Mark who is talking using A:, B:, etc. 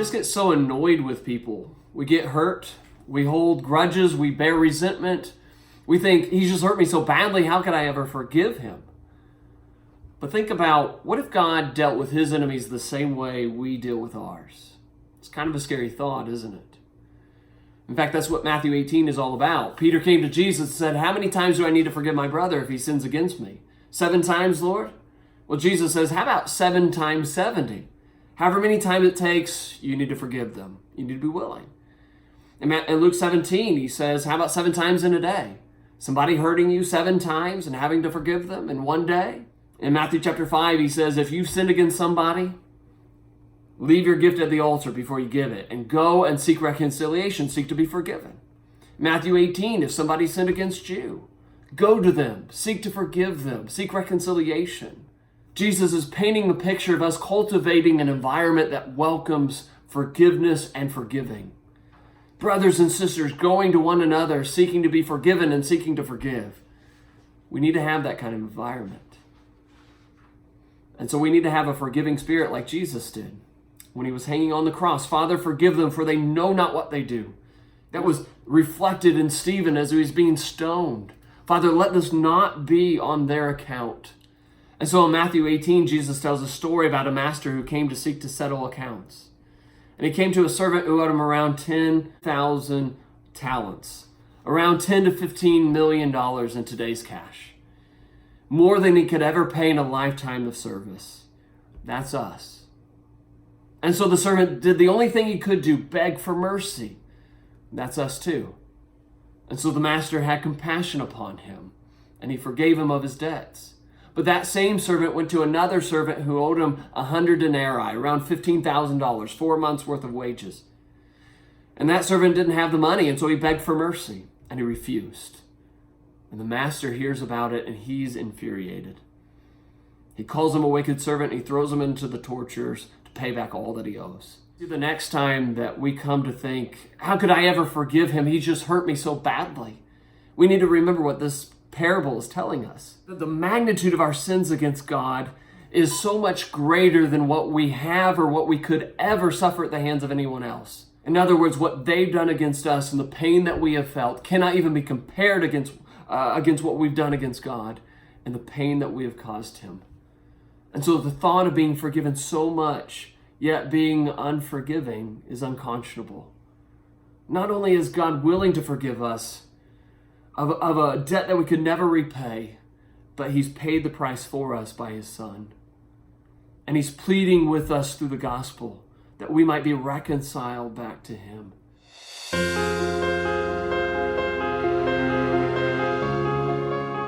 A: just get so annoyed with people. We get hurt. We hold grudges. We bear resentment. We think, he's just hurt me so badly. How could I ever forgive him? But think about, what if God dealt with his enemies the same way we deal with ours? It's kind of a scary thought, isn't it? In fact, that's what Matthew 18 is all about. Peter came to Jesus and said, how many times do I need to forgive my brother if he sins against me? 7 times, Lord? Well, Jesus says, how about 7 times 70? However many times it takes, you need to forgive them. You need to be willing. In Luke 17, he says, how about 7 times in a day? Somebody hurting you 7 times and having to forgive them in one day? In Matthew chapter 5, he says, if you've sinned against somebody, leave your gift at the altar before you give it, and go and seek reconciliation, seek to be forgiven. Matthew 18, if somebody sinned against you, go to them, seek to forgive them, seek reconciliation. Jesus is painting the picture of us cultivating an environment that welcomes forgiveness and forgiving. Brothers and sisters going to one another, seeking to be forgiven and seeking to forgive. We need to have that kind of environment. And so we need to have a forgiving spirit like Jesus did when he was hanging on the cross. Father, forgive them, for they know not what they do. That was reflected in Stephen as he was being stoned. Father, let this not be on their account. And so in Matthew 18, Jesus tells a story about a master who came to seek to settle accounts. And he came to a servant who owed him around 10,000 talents, around $10 to $15 million in today's cash. More than he could ever pay in a lifetime of service. That's us. And so the servant did the only thing he could do, beg for mercy. That's us too. And so the master had compassion upon him, and he forgave him of his debts. But that same servant went to another servant who owed him 100 denarii, around $15,000, 4 months worth of wages. And that servant didn't have the money, and so he begged for mercy, and he refused. And the master hears about it, and he's infuriated. He calls him a wicked servant, and he throws him into the tortures to pay back all that he owes. The next time that we come to think, how could I ever forgive him? He just hurt me so badly. We need to remember what this parable is telling us. That the magnitude of our sins against God is so much greater than what we have or what we could ever suffer at the hands of anyone else. In other words, what they've done against us and the pain that we have felt cannot even be compared against what we've done against God and the pain that we have caused him. And so the thought of being forgiven so much, yet being unforgiving, is unconscionable. Not only is God willing to forgive us of a debt that we could never repay, but he's paid the price for us by his Son. And he's pleading with us through the gospel that we might be reconciled back to him.